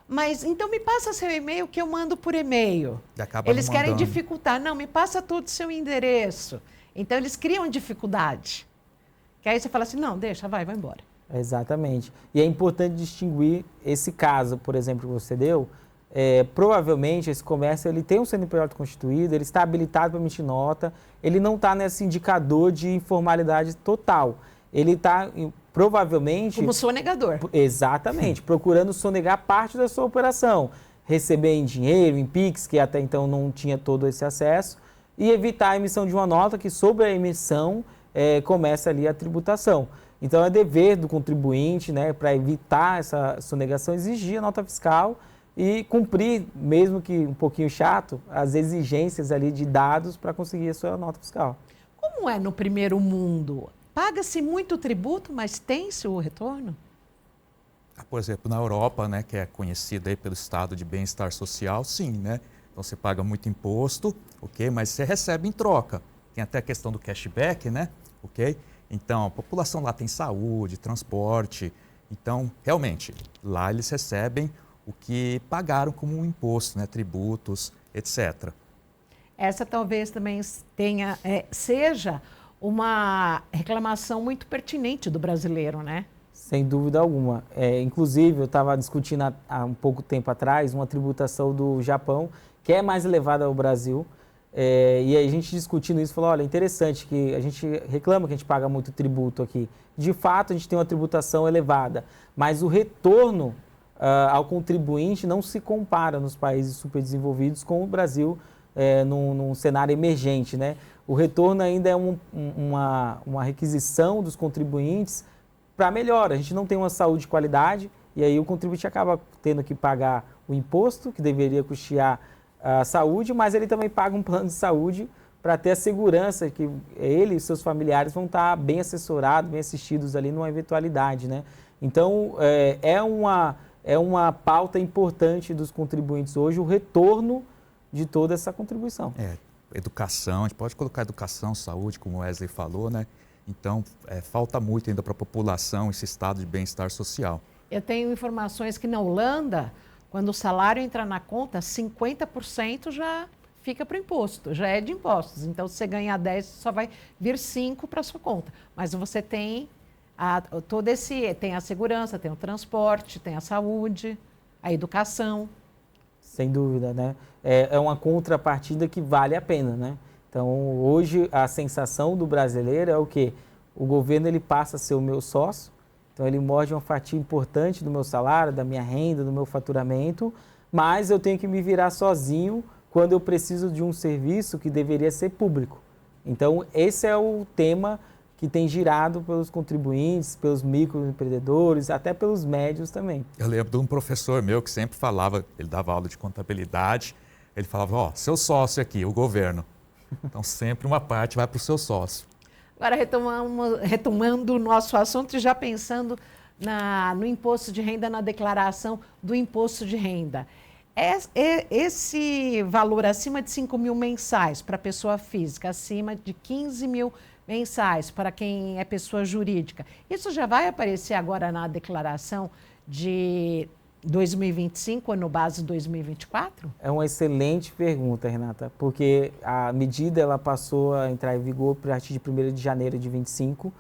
mas então me passa seu e-mail que eu mando por e-mail. Eles querem dificultar, não, me passa todo o seu endereço. Então eles criam dificuldade. Que aí você fala assim, não, deixa, vai embora. Exatamente. E é importante distinguir esse caso, por exemplo, que você deu. Provavelmente esse comércio ele tem um CNPJ constituído, ele está habilitado para emitir nota, ele não está nesse indicador de informalidade total. Ele está provavelmente... Como sonegador. Exatamente, procurando sonegar parte da sua operação, receber em dinheiro, em PIX, que até então não tinha todo esse acesso, e evitar a emissão de uma nota que sobre a emissão começa ali a tributação. Então é dever do contribuinte, né, para evitar essa sonegação, exigir a nota fiscal e cumprir, mesmo que um pouquinho chato, as exigências ali de dados para conseguir a sua nota fiscal. Como é no primeiro mundo? Paga-se muito tributo, mas tem-se o retorno? Por exemplo, na Europa, né, que é conhecida aí pelo estado de bem-estar social, sim, né? Então você paga muito imposto, ok? Mas você recebe em troca. Tem até a questão do cashback, né? Ok? Então, a população lá tem saúde, transporte. Então, realmente, lá eles recebem o que pagaram como um imposto, né, tributos, etc. Essa talvez também seja uma reclamação muito pertinente do brasileiro, né? Sem dúvida alguma. Inclusive, eu estava discutindo há um pouco tempo atrás uma tributação do Japão, que é mais elevada ao Brasil, e aí a gente discutindo isso, falou, olha, interessante que a gente reclama que a gente paga muito tributo aqui. De fato, a gente tem uma tributação elevada, mas o retorno ao contribuinte não se compara nos países superdesenvolvidos com o Brasil num cenário emergente, né? O retorno ainda é uma requisição dos contribuintes para melhor. A gente não tem uma saúde de qualidade e aí o contribuinte acaba tendo que pagar o imposto, que deveria custear a saúde, mas ele também paga um plano de saúde para ter a segurança que ele e seus familiares vão estar bem assessorados, bem assistidos ali numa eventualidade, né? Então, é uma pauta importante dos contribuintes hoje, o retorno de toda essa contribuição. Educação, a gente pode colocar educação, saúde, como o Wesley falou, né? Então, falta muito ainda para a população esse estado de bem-estar social. Eu tenho informações que na Holanda, quando o salário entra na conta, 50% já fica para o imposto, já é de impostos. Então, se você ganhar 10, só vai vir 5 para a sua conta. Mas você tem tem a segurança, tem o transporte, tem a saúde, a educação. Sem dúvida, né? É uma contrapartida que vale a pena, né? Então, hoje, a sensação do brasileiro é o quê? O governo ele passa a ser o meu sócio, então ele morde uma fatia importante do meu salário, da minha renda, do meu faturamento, mas eu tenho que me virar sozinho quando eu preciso de um serviço que deveria ser público. Então, esse é o tema que tem girado pelos contribuintes, pelos microempreendedores, até pelos médios também. Eu lembro de um professor meu que sempre falava, ele dava aula de contabilidade, ele falava, seu sócio aqui, o governo. Então, sempre uma parte vai para o seu sócio. Agora, retomando o nosso assunto e já pensando no imposto de renda, na declaração do imposto de renda. Esse valor acima de 5 mil mensais para pessoa física, acima de 15 mil mensais para quem é pessoa jurídica, isso já vai aparecer agora na declaração de 2025 ou no base 2024? É uma excelente pergunta, Renata, porque a medida ela passou a entrar em vigor a partir de 1º de janeiro de 2025,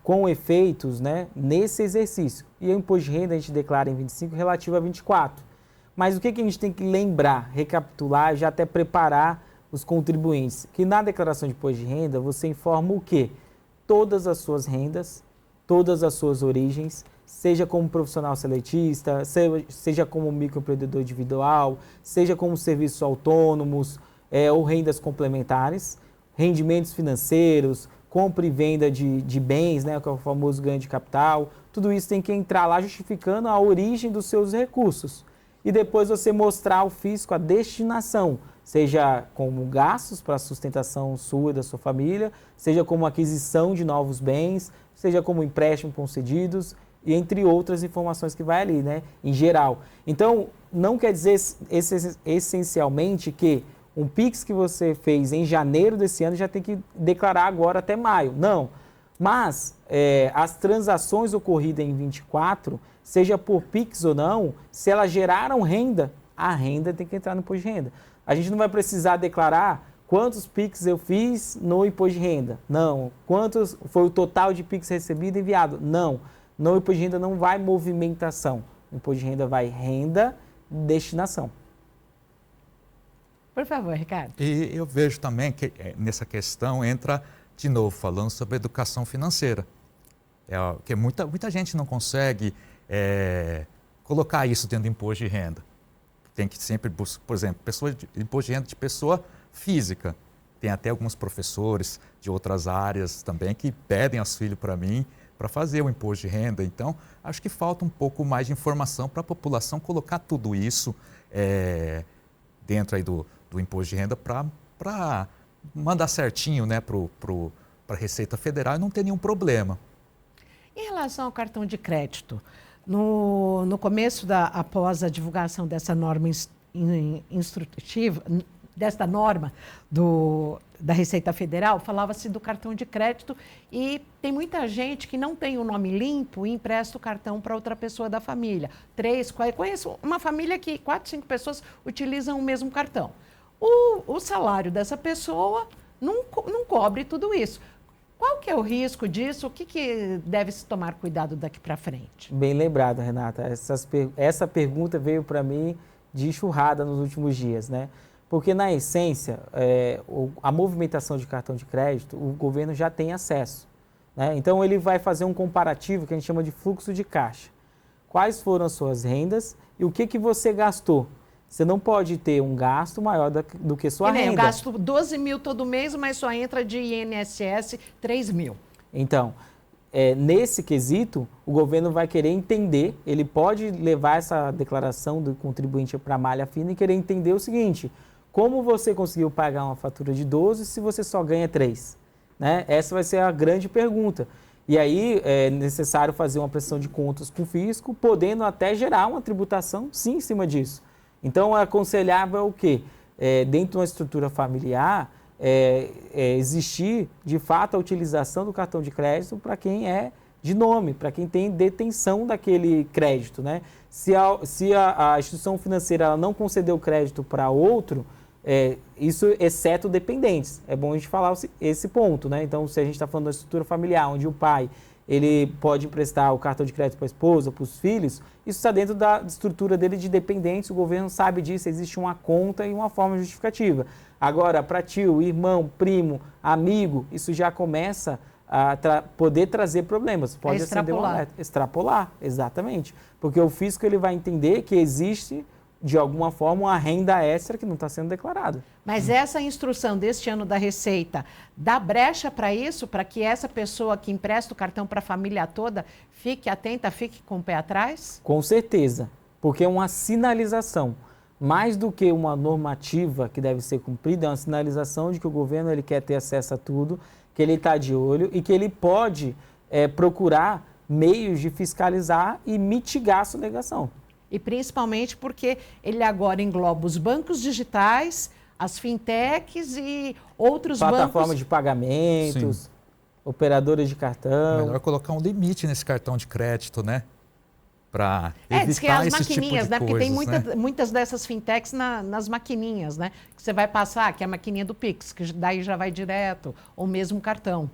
com efeitos, né, nesse exercício. E o imposto de renda a gente declara em 25 relativo a 24. Mas o que a gente tem que lembrar, recapitular e já até preparar os contribuintes? Que na declaração de imposto de renda você informa o quê? Todas as suas rendas, todas as suas origens, seja como profissional seletista, seja como microempreendedor individual, seja como serviços autônomos ou rendas complementares, rendimentos financeiros, compra e venda de bens, né, que é o famoso ganho de capital. Tudo isso tem que entrar lá justificando a origem dos seus recursos. E depois você mostrar ao fisco a destinação, seja como gastos para a sustentação sua e da sua família, seja como aquisição de novos bens, seja como empréstimo concedidos, e entre outras informações que vai ali, né, em geral. Então, não quer dizer essencialmente que um Pix que você fez em janeiro desse ano já tem que declarar agora até maio. Não. Mas as transações ocorridas em 24, seja por Pix ou não, se elas geraram renda, a renda tem que entrar no imposto de renda. A gente não vai precisar declarar quantos Pix eu fiz no imposto de renda. Não. Quantos foi o total de Pix recebido e enviado. Não. No imposto de renda não vai movimentação. O imposto de renda vai renda, destinação. Por favor, Ricardo. E eu vejo também que nessa questão entra, de novo, falando sobre educação financeira. Porque muita gente não consegue colocar isso dentro do imposto de renda. Tem que sempre buscar, por exemplo, imposto de renda de pessoa física. Tem até alguns professores de outras áreas também que pedem auxílio para mim para fazer o imposto de renda. Então, acho que falta um pouco mais de informação para a população colocar tudo isso dentro aí do imposto de renda para mandar certinho, né, para a Receita Federal e não ter nenhum problema. Em relação ao cartão de crédito, no começo, após a divulgação dessa norma instrutiva, desta norma da Receita Federal, falava-se do cartão de crédito e tem muita gente que não tem o nome limpo e empresta o cartão para outra pessoa da família. 3, 4, conheço uma família que 4, 5 pessoas utilizam o mesmo cartão. O salário dessa pessoa não cobre tudo isso. Qual que é o risco disso? O que deve se tomar cuidado daqui para frente? Bem lembrado, Renata. Essa pergunta veio para mim de enxurrada nos últimos dias, né? Porque, na essência, a movimentação de cartão de crédito, o governo já tem acesso, né? Então, ele vai fazer um comparativo que a gente chama de fluxo de caixa. Quais foram as suas rendas e o que você gastou? Você não pode ter um gasto maior do que sua renda. Eu gasto 12 mil todo mês, mas só entra de INSS 3 mil. Então, nesse quesito, o governo vai querer entender, ele pode levar essa declaração do contribuinte para a malha fina e querer entender o seguinte: como você conseguiu pagar uma fatura de 12 se você só ganha 3? Né? Essa vai ser a grande pergunta. E aí é necessário fazer uma prestação de contas com o fisco, podendo até gerar uma tributação, sim, em cima disso. Então, é aconselhável o quê? Dentro de uma estrutura familiar, existir, de fato, a utilização do cartão de crédito para quem é de nome, para quem tem detenção daquele crédito, né? Se a instituição financeira ela não concedeu crédito para outro, isso exceto dependentes. É bom a gente falar esse ponto, né? Então, se a gente está falando da estrutura familiar, onde o pai ele pode emprestar o cartão de crédito para a esposa, para os filhos, isso está dentro da estrutura dele de dependentes, o governo sabe disso, existe uma conta e uma forma justificativa. Agora, para tio, irmão, primo, amigo, isso já começa a poder trazer problemas. Pode acender um alerta. Extrapolar, exatamente. Porque o fisco ele vai entender que existe, de alguma forma, uma renda extra que não está sendo declarada. Mas essa instrução deste ano da Receita dá brecha para isso, para que essa pessoa que empresta o cartão para a família toda fique atenta, fique com o pé atrás? Com certeza, porque é uma sinalização. Mais do que uma normativa que deve ser cumprida, é uma sinalização de que o governo ele quer ter acesso a tudo, que ele está de olho e que ele pode procurar meios de fiscalizar e mitigar a sonegação. E principalmente porque ele agora engloba os bancos digitais, as fintechs e outros plataformas de pagamentos, sim, operadoras de cartão. Melhor colocar um limite nesse cartão de crédito, né? Para evitar diz que é as esse maquininhas, tipo de né? Porque coisas, tem muitas dessas fintechs nas maquininhas, né? Que você vai passar, que é a maquininha do Pix, que daí já vai direto, ou mesmo cartão.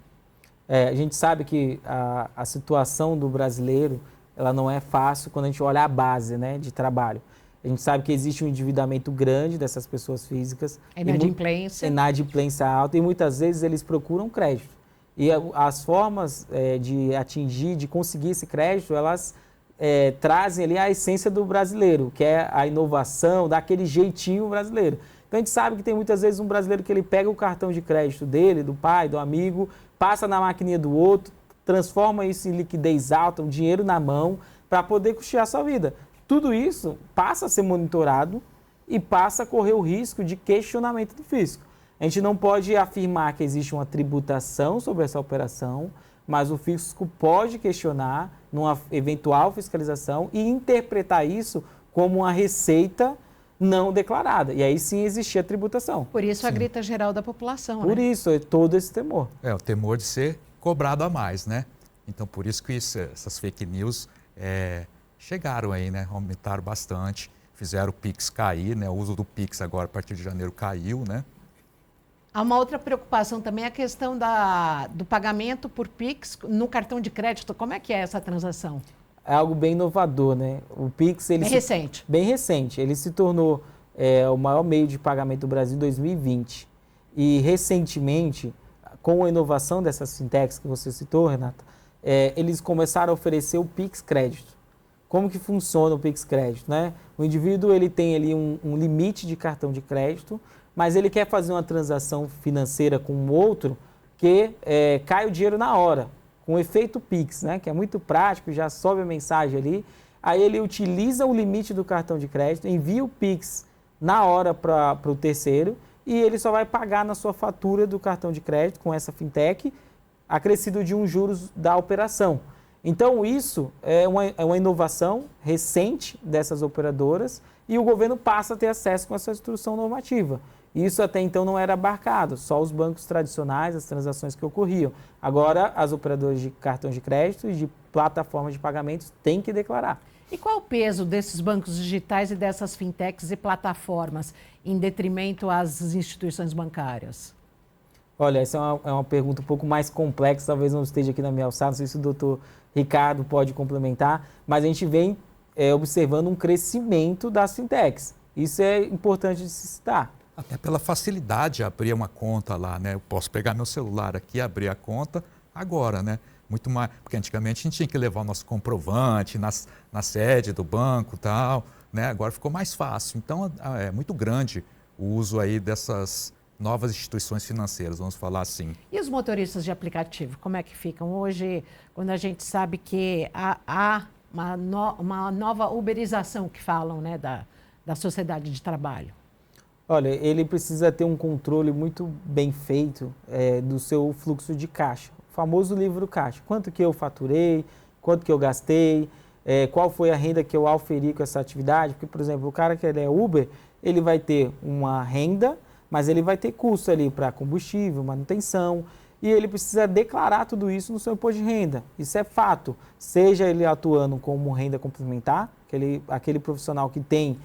A gente sabe que a situação do brasileiro ela não é fácil quando a gente olha a base, né, de trabalho. A gente sabe que existe um endividamento grande dessas pessoas físicas. Inadimplência. Inadimplência alta e muitas vezes eles procuram crédito. E as formas de atingir, de conseguir esse crédito, elas trazem ali a essência do brasileiro, que é a inovação, daquele jeitinho brasileiro. Então a gente sabe que tem muitas vezes um brasileiro que ele pega o cartão de crédito dele, do pai, do amigo, passa na maquininha do outro, transforma isso em liquidez alta, um dinheiro na mão, para poder custear a sua vida. Tudo isso passa a ser monitorado e passa a correr o risco de questionamento do fisco. A gente não pode afirmar que existe uma tributação sobre essa operação, mas o fisco pode questionar numa eventual fiscalização e interpretar isso como uma receita não declarada. E aí sim existia a tributação. Por isso a grita geral da população. Por isso, é todo esse temor. O temor de ser cobrado a mais, né? Então, por isso que essas fake news chegaram aí, né? Aumentaram bastante, fizeram o Pix cair, né? O uso do Pix agora, a partir de janeiro, caiu, né? Há uma outra preocupação também, a questão do pagamento por Pix no cartão de crédito. Como é que é essa transação? É algo bem inovador, né? O Pix... recente. Bem recente. Ele se tornou o maior meio de pagamento do Brasil em 2020. E, recentemente, com a inovação dessas fintechs que você citou, Renata, eles começaram a oferecer o Pix Crédito. Como que funciona o Pix Crédito, né? O indivíduo ele tem ali um limite de cartão de crédito, mas ele quer fazer uma transação financeira com um outro que cai o dinheiro na hora, com o efeito Pix, né? Que é muito prático, já sobe a mensagem ali. Aí ele utiliza o limite do cartão de crédito, envia o Pix na hora para o terceiro e ele só vai pagar na sua fatura do cartão de crédito com essa fintech, acrescido de juros da operação. Então isso é uma inovação recente dessas operadoras e o governo passa a ter acesso com essa instrução normativa. Isso até então não era abarcado, só os bancos tradicionais, as transações que ocorriam. Agora, as operadoras de cartão de crédito e de plataformas de pagamentos têm que declarar. E qual o peso desses bancos digitais e dessas fintechs e plataformas em detrimento às instituições bancárias? Olha, essa é uma pergunta um pouco mais complexa, talvez não esteja aqui na minha alçada, não sei se o doutor Ricardo pode complementar, mas a gente vem observando um crescimento das fintechs. Isso é importante de se citar. Até pela facilidade de abrir uma conta lá, né? Eu posso pegar meu celular aqui e abrir a conta agora, né? Muito mais, porque antigamente a gente tinha que levar o nosso comprovante na sede do banco e tal, né? Agora ficou mais fácil. Então é muito grande o uso aí dessas novas instituições financeiras, vamos falar assim. E os motoristas de aplicativo, como é que ficam? Hoje, quando a gente sabe que há uma nova uberização que falam, né, da sociedade de trabalho. Olha, ele precisa ter um controle muito bem feito do seu fluxo de caixa. O famoso livro caixa. Quanto que eu faturei, quanto que eu gastei, qual foi a renda que eu auferi com essa atividade. Porque, por exemplo, o cara que é Uber, ele vai ter uma renda, mas ele vai ter custo ali para combustível, manutenção. e ele precisa declarar tudo isso no seu imposto de renda. Isso é fato, seja ele atuando como renda complementar, aquele profissional que tem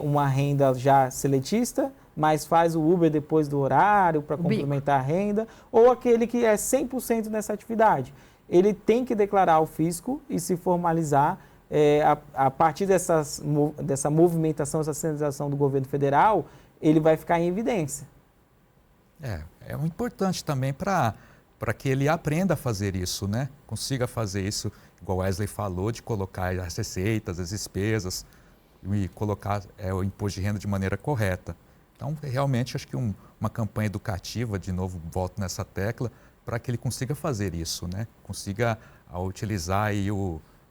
uma renda já seletista, mas faz o Uber depois do horário para complementar a renda, ou aquele que é 100% nessa atividade. Ele tem que declarar ao fisco e se formalizar a partir dessa movimentação, essa sinalização do governo federal, ele vai ficar em evidência. É importante também para que ele aprenda a fazer isso, né? Consiga fazer isso, igual Wesley falou, de colocar as receitas, as despesas e colocar o imposto de renda de maneira correta. Então, realmente, acho que uma campanha educativa, de novo, volto nessa tecla, para que ele consiga fazer isso, né? Consiga utilizar aí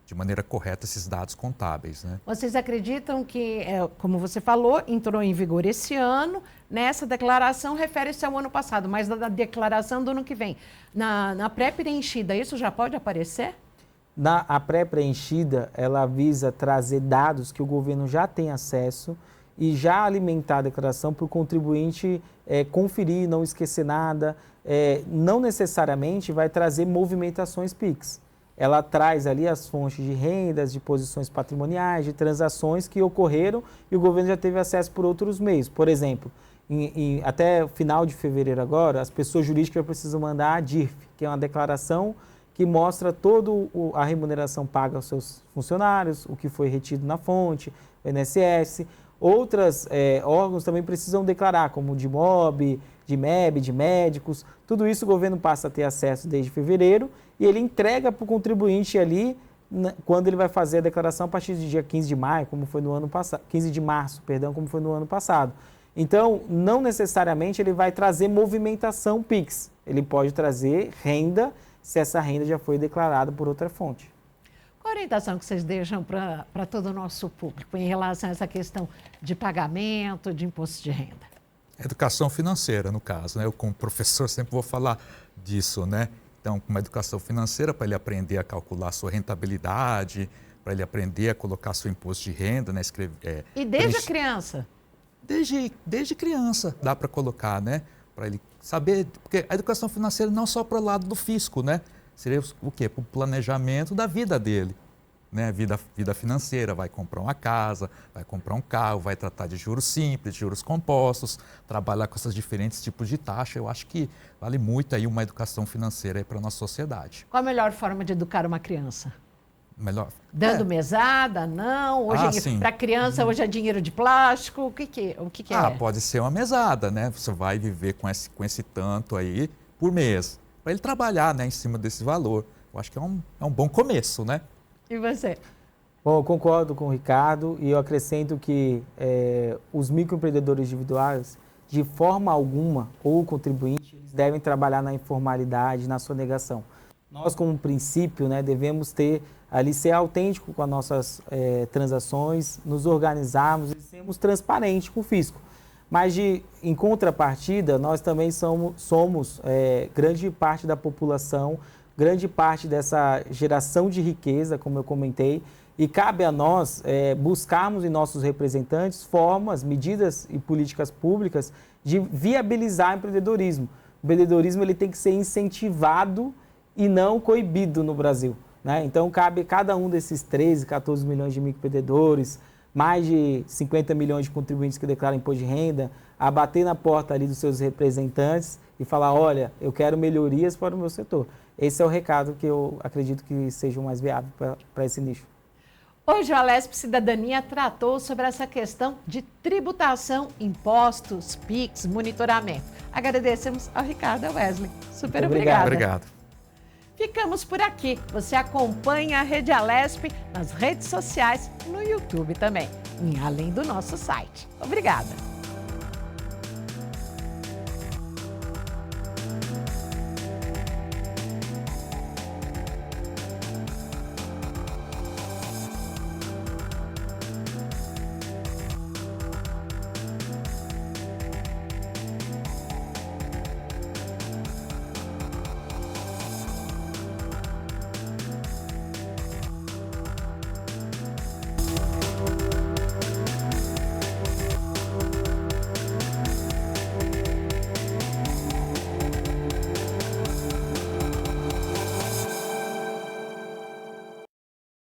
de maneira correta esses dados contábeis, né? Vocês acreditam que, como você falou, entrou em vigor esse ano, nessa declaração refere-se ao ano passado, mas da declaração do ano que vem. Na pré-preenchida, isso já pode aparecer? A pré-preenchida, ela visa trazer dados que o governo já tem acesso e já alimentar a declaração para o contribuinte conferir, não esquecer nada. Não necessariamente vai trazer movimentações PIX. Ela traz ali as fontes de rendas, de posições patrimoniais, de transações que ocorreram e o governo já teve acesso por outros meios. Por exemplo, até o final de fevereiro agora, as pessoas jurídicas precisam mandar a DIRF, que é uma declaração que mostra toda a remuneração paga aos seus funcionários, o que foi retido na fonte, o INSS. Outros órgãos também precisam declarar, como o DIMOB, de MEB, de médicos. Tudo isso o governo passa a ter acesso desde fevereiro e ele entrega para o contribuinte ali quando ele vai fazer a declaração a partir do dia 15 de maio, como foi no ano passado, 15 de março, perdão, como foi no ano passado. Então, não necessariamente ele vai trazer movimentação PIX. Ele pode trazer renda, se essa renda já foi declarada por outra fonte. Qual a orientação que vocês deixam para todo o nosso público em relação a essa questão de pagamento, de imposto de renda? Educação financeira, no caso, né? Eu, como professor, sempre vou falar disso, né? Então, uma educação financeira para ele aprender a calcular a sua rentabilidade, para ele aprender a colocar seu imposto de renda, né? E desde a criança? Desde criança dá para colocar, né? Para ele saber, porque a educação financeira não só para o lado do fisco, né? Seria o quê? Para o planejamento da vida dele. Né, vida financeira, vai comprar uma casa, vai comprar um carro, vai tratar de juros simples, de juros compostos, trabalhar com esses diferentes tipos de taxa. Eu acho que vale muito aí uma educação financeira para a nossa sociedade. Qual a melhor forma de educar uma criança? Dando mesada? Não? Para criança, hoje é dinheiro de plástico? O que é? Pode ser uma mesada, né? Você vai viver com esse tanto aí por mês, para ele trabalhar, né, em cima desse valor. Eu acho que é um bom começo, né? E você? Bom, eu concordo com o Ricardo e eu acrescento que os microempreendedores individuais, de forma alguma, ou o contribuinte, eles devem trabalhar na informalidade, na sonegação. Nós, como princípio, né, devemos ser autênticos com as nossas transações, nos organizarmos e sermos transparentes com o fisco. Mas, em contrapartida, nós também somos grande parte da população, grande parte dessa geração de riqueza, como eu comentei, e cabe a nós buscarmos em nossos representantes formas, medidas e políticas públicas de viabilizar o empreendedorismo. O empreendedorismo ele tem que ser incentivado e não coibido no Brasil, né? Então, cabe cada um desses 13, 14 milhões de microempreendedores, mais de 50 milhões de contribuintes que declaram imposto de renda, a bater na porta ali dos seus representantes e falar, olha, eu quero melhorias para o meu setor. Esse é o recado que eu acredito que seja o mais viável para esse nicho. Hoje a Alesp Cidadania tratou sobre essa questão de tributação, impostos, PIX, monitoramento. Agradecemos ao Ricardo e ao Wesley. Super obrigada. Obrigado. Ficamos por aqui. Você acompanha a Rede Alesp nas redes sociais, no YouTube também, além do nosso site. Obrigada.